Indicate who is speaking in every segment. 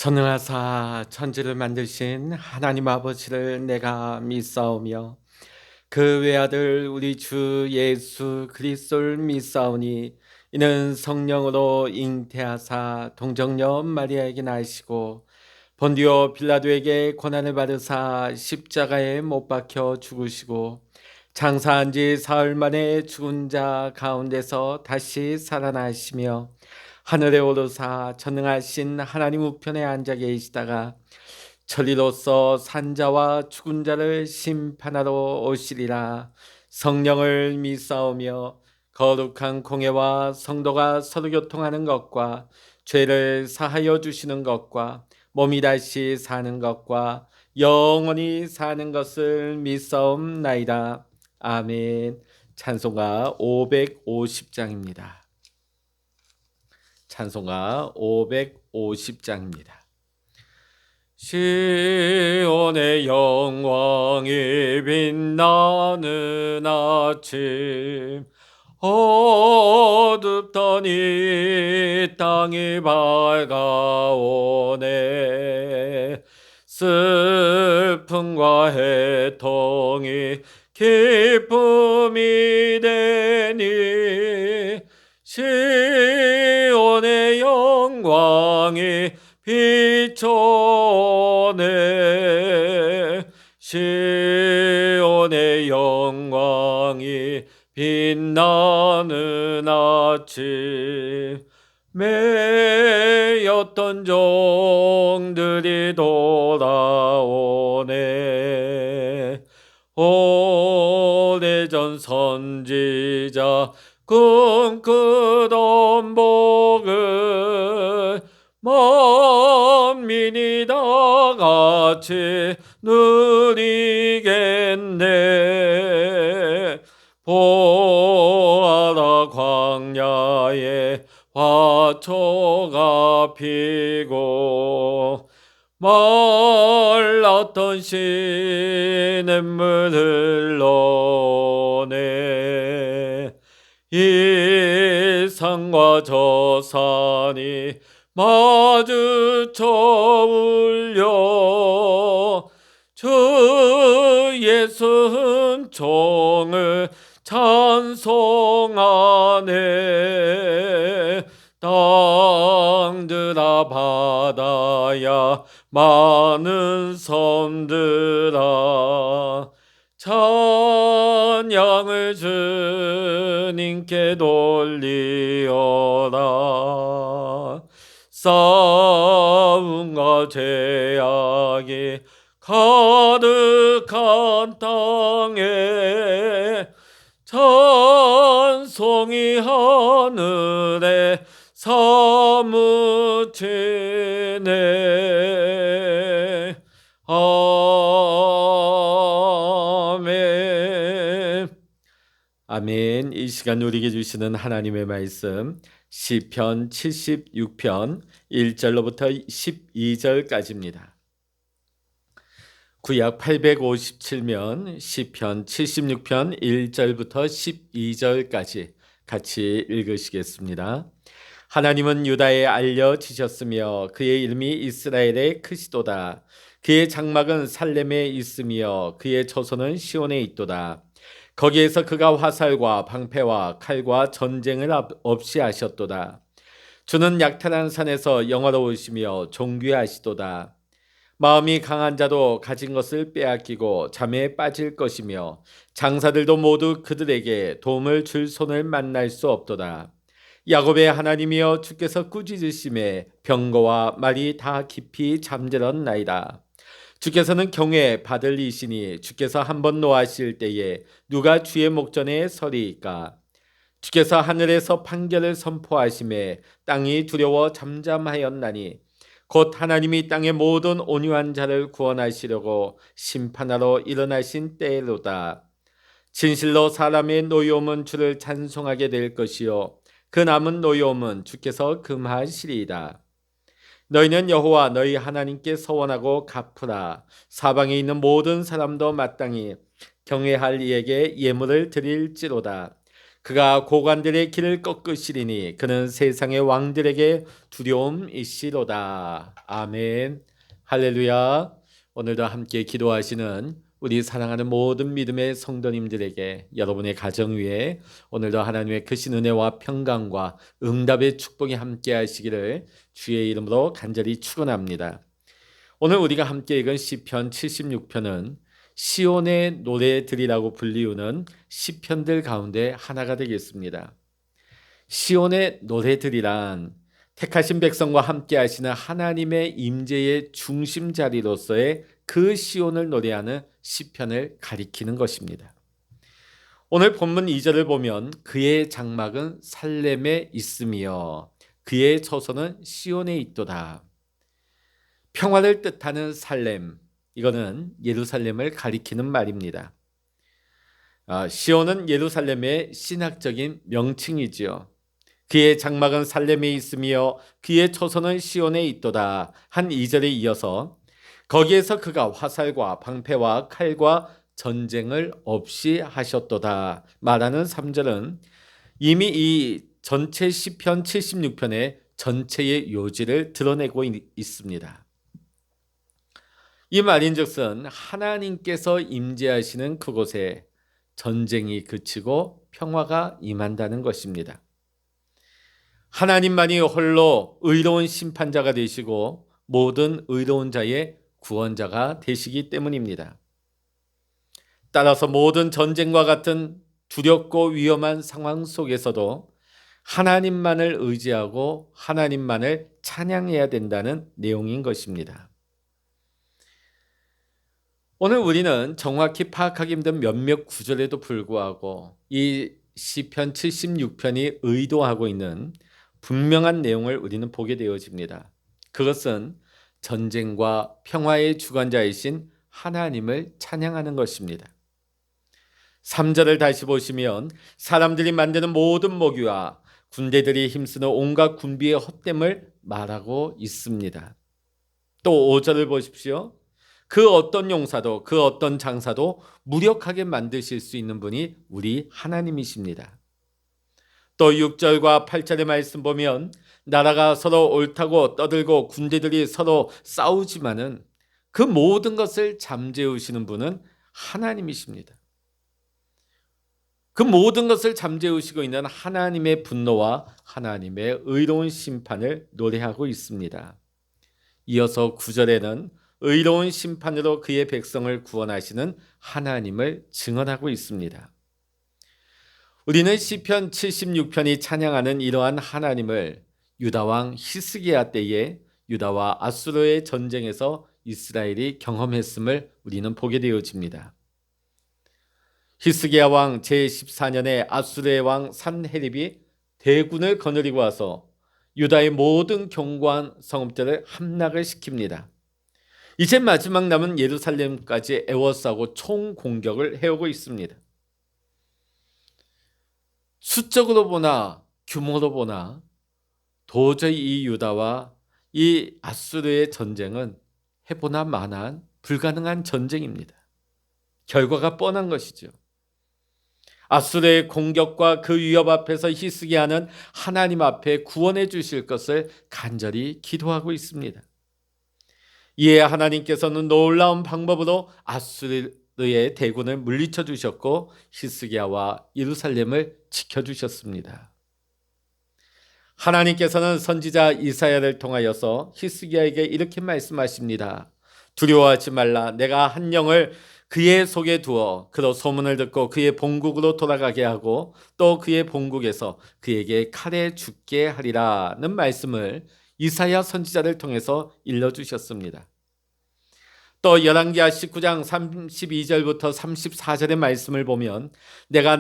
Speaker 1: 전능하사 천지를 만드신 하나님 아버지를 내가 믿사오며 그 외아들 우리 주 예수 그리스도를 믿사오니 이는 성령으로 잉태하사 동정녀 마리아에게 나시고 본디오 빌라도에게 고난을 받으사 십자가에 못 박혀 죽으시고 장사한 지 사흘 만에 죽은 자 가운데서 다시 살아나시며 하늘에 오르사 전능하신 하나님 우편에 앉아 계시다가 천리로서 산자와 죽은 자를 심판하러 오시리라. 성령을 믿사오며 거룩한 공회와 성도가 서로 교통하는 것과 죄를 사하여 주시는 것과 몸이 다시 사는 것과 영원히 사는 것을 믿사옵나이다. 아멘. 찬송가 550장입니다. 찬송가 550장입니다. 시온의 영광이 빛나는 아침, 어둡던 이 땅이 밝아오네. 슬픔과 해통이 기쁨이 되니 시온의 영광이 비춰오네. 시온의 영광이 빛나는 아침, 매였던 종들이 돌아오네. 오래전 선지자 꿈꾸던 복을 만민이 다 같이 누리겠네. 보아라 광야에 화초가 피고 말랐던 시냇물 흘러오네. 이 산과 저 산이 마주쳐 울려 주 예수 은총을 찬송하네. 땅들아 바다야 많은 섬들아 찬양을 주님께 돌리어라. 싸움과 죄악이 가득한 땅에 찬송이 하늘에 사무치네. 아멘. 아멘. 이 시간 우리에게 주시는 하나님의 말씀 시편 76편 1절로부터 12절까지입니다. 구약 857면 시편 76편 1절부터 12절까지 같이 읽으시겠습니다. 하나님은 유다에 알려지셨으며 그의 이름이 이스라엘에 크시도다. 그의 장막은 살렘에 있으며 그의 처소는 시온에 있도다. 거기에서 그가 화살과 방패와 칼과 전쟁을 없이 하셨도다. 주는 약탈한 산에서 영화로우시며 존귀하시도다. 마음이 강한 자도 가진 것을 빼앗기고 잠에 빠질 것이며 장사들도 모두 그들에게 도움을 줄 손을 만날 수 없도다. 야곱의 하나님이여 주께서 꾸짖으심에 병거와 말이 다 깊이 잠들었나이다. 주께서는 경외 받을 이시니 주께서 한번 노하실 때에 누가 주의 목전에 서리이까. 주께서 하늘에서 판결을 선포하심에 땅이 두려워 잠잠하였나니 곧 하나님이 땅의 모든 온유한 자를 구원하시려고 심판하러 일어나신 때로다. 진실로 사람의 노여움은 주를 찬송하게 될 것이요 그 남은 노여움은 주께서 금하시리이다. 너희는 여호와 너희 하나님께 서원하고 갚으라. 사방에 있는 모든 사람도 마땅히 경외할 이에게 예물을 드릴지로다. 그가 고관들의 길을 꺾으시리니 그는 세상의 왕들에게 두려움이시로다. 아멘. 할렐루야. 오늘도 함께 기도하시는 우리 사랑하는 모든 믿음의 성도님들에게 여러분의 가정 위에 오늘도 하나님의 크신 은혜와 평강과 응답의 축복이 함께 하시기를 주의 이름으로 간절히 축원합니다. 오늘 우리가 함께 읽은 시편 76편은 시온의 노래들이라고 불리우는 시편들 가운데 하나가 되겠습니다. 시온의 노래들이란 택하신 백성과 함께 하시는 하나님의 임재의 중심 자리로서의 그 시온을 노래하는 시편을 가리키는 것입니다. 오늘 본문 2절을 보면 그의 장막은 살렘에 있으며 그의 처소는 시온에 있도다. 평화를 뜻하는 살렘, 이거는 예루살렘을 가리키는 말입니다. 시온은 예루살렘의 신학적인 명칭이지요. 그의 장막은 살렘에 있으며 그의 초소는 시온에 있도다 한 2절에 이어서 거기에서 그가 화살과 방패와 칼과 전쟁을 없이 하셨도다 말하는 3절은 이미 이 전체 시편 76편의 전체의 요지를 드러내고 있습니다. 이 말인즉슨 하나님께서 임재하시는 그곳에 전쟁이 그치고 평화가 임한다는 것입니다. 하나님만이 홀로 의로운 심판자가 되시고 모든 의로운 자의 구원자가 되시기 때문입니다. 따라서 모든 전쟁과 같은 두렵고 위험한 상황 속에서도 하나님만을 의지하고 하나님만을 찬양해야 된다는 내용인 것입니다. 오늘 우리는 정확히 파악하기 힘든 몇몇 구절에도 불구하고 이 시편 76편이 의도하고 있는 분명한 내용을 우리는 보게 되어집니다. 그것은 전쟁과 평화의 주관자이신 하나님을 찬양하는 것입니다. 3절을 다시 보시면 사람들이 만드는 모든 모기와 군대들이 힘쓰는 온갖 군비의 헛됨을 말하고 있습니다. 또 5절을 보십시오. 그 어떤 용사도 그 어떤 장사도 무력하게 만드실 수 있는 분이 우리 하나님이십니다. 또 6절과 8절의 말씀 보면 나라가 서로 옳다고 떠들고 군대들이 서로 싸우지만은 그 모든 것을 잠재우시는 분은 하나님이십니다. 그 모든 것을 잠재우시고 있는 하나님의 분노와 하나님의 의로운 심판을 노래하고 있습니다. 이어서 9절에는 의로운 심판으로 그의 백성을 구원하시는 하나님을 증언하고 있습니다. 우리는 시편 76편이 찬양하는 이러한 하나님을 유다왕 히스기야 때에 유다와 아수르의 전쟁에서 이스라엘이 경험했음을 우리는 보게 되어집니다. 히스기야 왕 제14년에 아수르의 왕 산헤립이 대군을 거느리고 와서 유다의 모든 견고한 성읍들을 함락을 시킵니다. 이제 마지막 남은 예루살렘까지 에워싸고 총공격을 해오고 있습니다. 수적으로 보나 규모로 보나 도저히 이 유다와 이 아수르의 전쟁은 해보나 마나한 불가능한 전쟁입니다. 결과가 뻔한 것이죠. 아수르의 공격과 그 위협 앞에서 히스기야는 하나님 앞에 구원해 주실 것을 간절히 기도하고 있습니다. 이에 하나님께서는 놀라운 방법으로 아수르의 대군을 물리쳐 주셨고 히스기야와 예루살렘을 지켜주셨습니다. 하나님께서는 선지자 이사야를 통하여서 히스기야에게 이렇게 말씀하십니다. 두려워하지 말라. 내가 한 영을 그의 속에 두어 그로 소문을 듣고 그의 본국으로 돌아가게 하고 또 그의 본국에서 그에게 칼에 죽게 하리라는 말씀을 이사야 선지자를 통해서 일러주셨습니다. 또 열왕기하 19장 32절부터 34절의 말씀을 보면 내가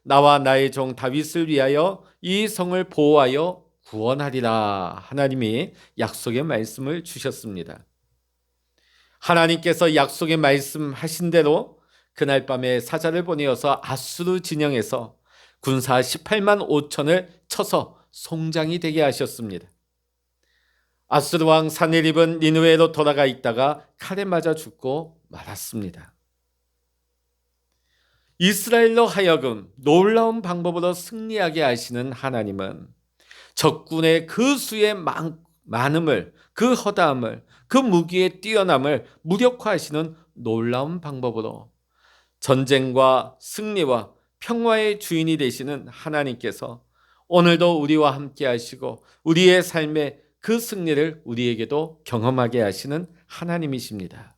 Speaker 1: 나와 나의 종 다윗을 위하여 이 성을 보호하여 구원하리라 하나님이 약속의 말씀을 주셨습니다. 하나님께서 약속의 말씀하신 대로 그날 밤에 사자를 보내어서 아수르 진영에서 군사 18만 5천을 쳐서 송장이 되게 하셨습니다. 아수르 왕 산헤립은 니느웨로 돌아가 있다가 칼에 맞아 죽고 말았습니다. 이스라엘로 하여금 놀라운 방법으로 승리하게 하시는 하나님은 적군의 그 수의 많음을, 그 허다함을, 그 무기의 뛰어남을 무력화하시는 놀라운 방법으로 전쟁과 승리와 평화의 주인이 되시는 하나님께서 오늘도 우리와 함께 하시고 우리의 삶의 그 승리를 우리에게도 경험하게 하시는 하나님이십니다.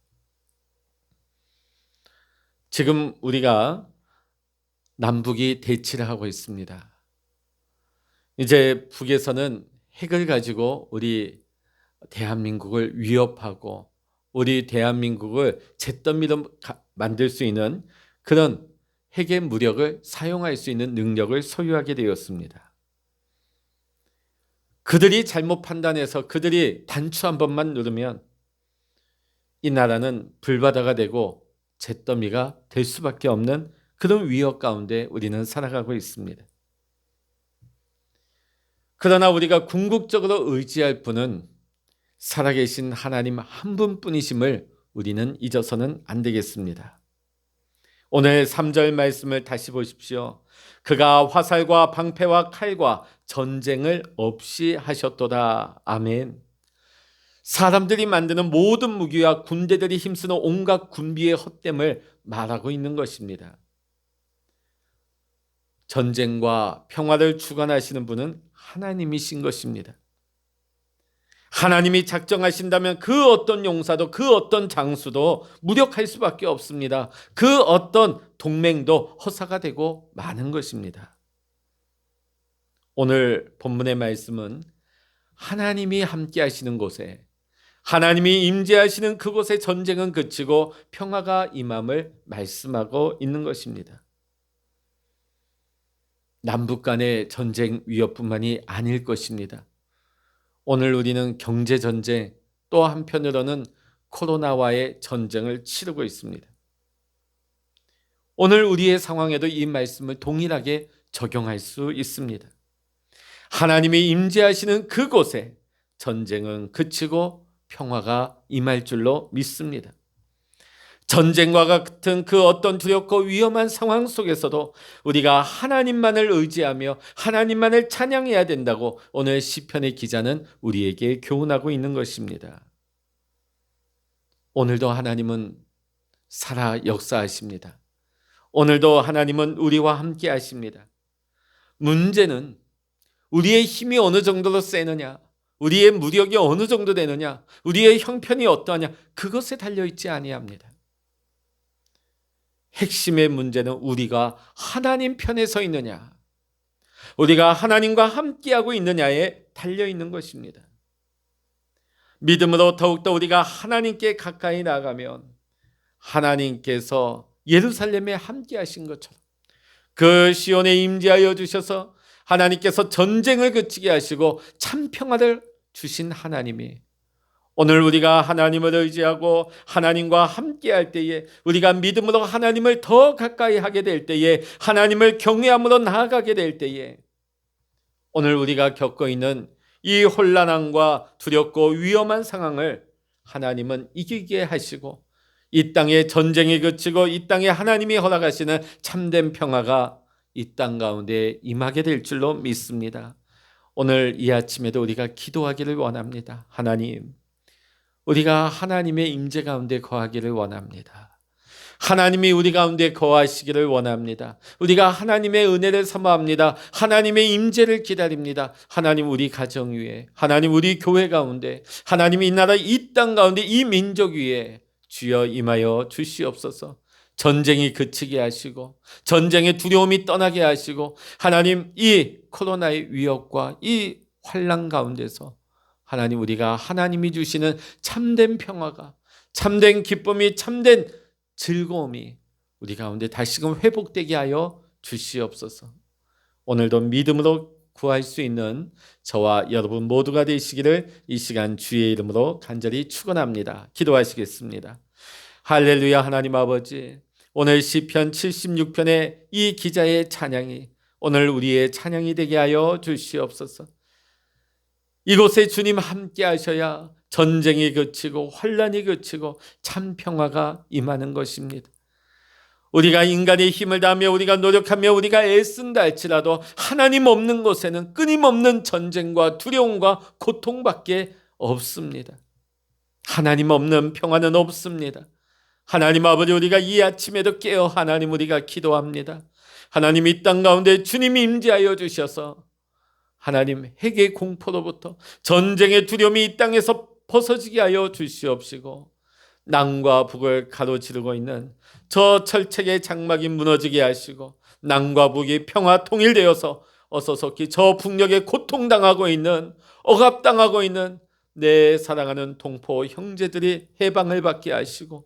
Speaker 1: 지금 우리가 남북이 대치를 하고 있습니다. 이제 북에서는 핵을 가지고 우리 대한민국을 위협하고 우리 대한민국을 잿더미로 만들 수 있는 그런 핵의 무력을 사용할 수 있는 능력을 소유하게 되었습니다. 그들이 잘못 판단해서 그들이 단추 한 번만 누르면 이 나라는 불바다가 되고 잿더미가 될 수밖에 없는 그런 위협 가운데 우리는 살아가고 있습니다. 그러나 우리가 궁극적으로 의지할 분은 살아계신 하나님 한 분뿐이심을 우리는 잊어서는 안 되겠습니다. 오늘 3절 말씀을 다시 보십시오. 그가 화살과 방패와 칼과 전쟁을 없이 하셨도다. 아멘. 사람들이 만드는 모든 무기와 군대들이 힘쓰는 온갖 군비의 헛됨을 말하고 있는 것입니다. 전쟁과 평화를 주관하시는 분은 하나님이신 것입니다. 하나님이 작정하신다면 그 어떤 용사도 그 어떤 장수도 무력할 수밖에 없습니다. 그 어떤 동맹도 허사가 되고 마는 것입니다. 오늘 본문의 말씀은 하나님이 함께 하시는 곳에, 하나님이 임재하시는 그곳에 전쟁은 그치고 평화가 임함을 말씀하고 있는 것입니다. 남북 간의 전쟁 위협뿐만이 아닐 것입니다. 오늘 우리는 경제전쟁, 또 한편으로는 코로나와의 전쟁을 치르고 있습니다. 오늘 우리의 상황에도 이 말씀을 동일하게 적용할 수 있습니다. 하나님이 임재하시는 그곳에 전쟁은 그치고 평화가 임할 줄로 믿습니다. 전쟁과 같은 그 어떤 두렵고 위험한 상황 속에서도 우리가 하나님만을 의지하며 하나님만을 찬양해야 된다고 오늘 시편의 기자는 우리에게 교훈하고 있는 것입니다. 오늘도 하나님은 살아 역사하십니다. 오늘도 하나님은 우리와 함께 하십니다. 문제는 우리의 힘이 어느 정도로 세느냐, 우리의 무력이 어느 정도 되느냐, 우리의 형편이 어떠하냐, 그것에 달려있지 아니합니다. 핵심의 문제는 우리가 하나님 편에 서 있느냐, 우리가 하나님과 함께하고 있느냐에 달려있는 것입니다. 믿음으로 더욱더 우리가 하나님께 가까이 나가면 하나님께서 예루살렘에 함께하신 것처럼 그 시온에 임재하여 주셔서 하나님께서 전쟁을 그치게 하시고 참 평화를 주신 하나님이 오늘 우리가 하나님을 의지하고 하나님과 함께할 때에, 우리가 믿음으로 하나님을 더 가까이 하게 될 때에, 하나님을 경외함으로 나아가게 될 때에 오늘 우리가 겪고 있는 이 혼란함과 두렵고 위험한 상황을 하나님은 이기게 하시고 이 땅에 전쟁이 그치고 이 땅에 하나님이 허락하시는 참된 평화가 이 땅 가운데 임하게 될 줄로 믿습니다. 오늘 이 아침에도 우리가 기도하기를 원합니다. 하나님, 우리가 하나님의 임재 가운데 거하기를 원합니다. 하나님이 우리 가운데 거하시기를 원합니다. 우리가 하나님의 은혜를 사모합니다. 하나님의 임재를 기다립니다. 하나님 우리 가정 위에, 하나님 우리 교회 가운데, 하나님 이 나라 이 땅 가운데 이 민족 위에 주여 임하여 주시옵소서. 전쟁이 그치게 하시고 전쟁의 두려움이 떠나게 하시고 하나님 이 코로나의 위협과 이 환난 가운데서 하나님 우리가 하나님이 주시는 참된 평화가, 참된 기쁨이, 참된 즐거움이 우리 가운데 다시금 회복되게 하여 주시옵소서. 오늘도 믿음으로 구할 수 있는 저와 여러분 모두가 되시기를 이 시간 주의 이름으로 간절히 축원합니다. 기도하시겠습니다. 할렐루야. 하나님 아버지, 오늘 시편 76편의 이 기자의 찬양이 오늘 우리의 찬양이 되게 하여 주시옵소서. 이곳에 주님 함께 하셔야 전쟁이 그치고 환란이 그치고 참 평화가 임하는 것입니다. 우리가 인간의 힘을 다하며 우리가 노력하며 우리가 애쓴다 할지라도 하나님 없는 곳에는 끊임없는 전쟁과 두려움과 고통밖에 없습니다. 하나님 없는 평화는 없습니다. 하나님 아버지, 우리가 이 아침에도 깨어 하나님 우리가 기도합니다. 하나님, 이 땅 가운데 주님이 임재하여 주셔서 하나님 핵의 공포로부터 전쟁의 두려움이 이 땅에서 벗어지게 하여 주시옵시고, 남과 북을 가로지르고 있는 저 철책의 장막이 무너지게 하시고, 남과 북이 평화 통일되어서 어서 속히 저 북녘에 고통당하고 있는, 억압당하고 있는 내 사랑하는 동포 형제들이 해방을 받게 하시고,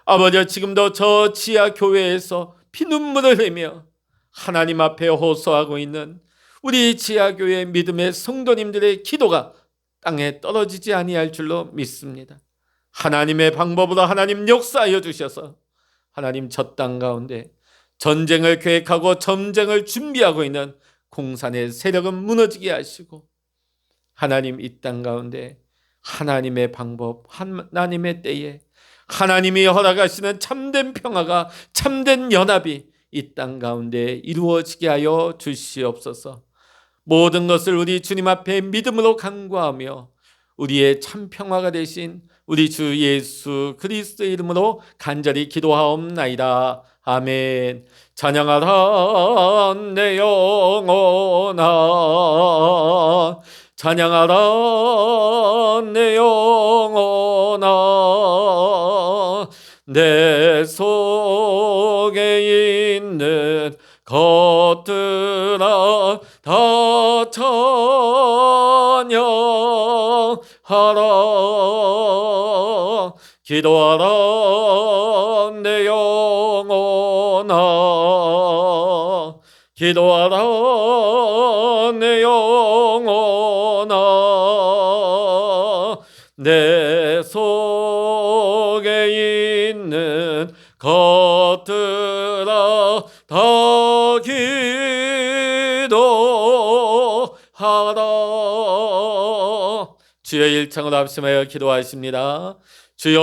Speaker 1: 아버지, 지금도 저 지하 교회에서 피눈물을 흘리며 하나님 앞에 호소하고 있는 우리 지하교회 믿음의 성도님들의 기도가 땅에 떨어지지 아니할 줄로 믿습니다. 하나님의 방법으로 하나님 역사하여 주셔서 하나님 저 땅 가운데 전쟁을 계획하고 전쟁을 준비하고 있는 공산의 세력은 무너지게 하시고, 하나님 이 땅 가운데 하나님의 방법, 하나님의 때에 하나님이 허락하시는 참된 평화가, 참된 연합이 이 땅 가운데 이루어지게 하여 주시옵소서. 모든 것을 우리 주님 앞에 믿음으로 간구하며 우리의 참 평화가 되신 우리 주 예수 그리스도의 이름으로 간절히 기도하옵나이다. 아멘. 찬양하라 내 영혼아, 찬양하라 내 영혼아, 내 속에 있는 것들아 다 찬양하라. 기도하라 내 영혼아, 기도하라 내 영혼아, 내 속에 있는 것들아 다 기도하라. 주여, 일창으로 합심하여 기도하십니다. 주여,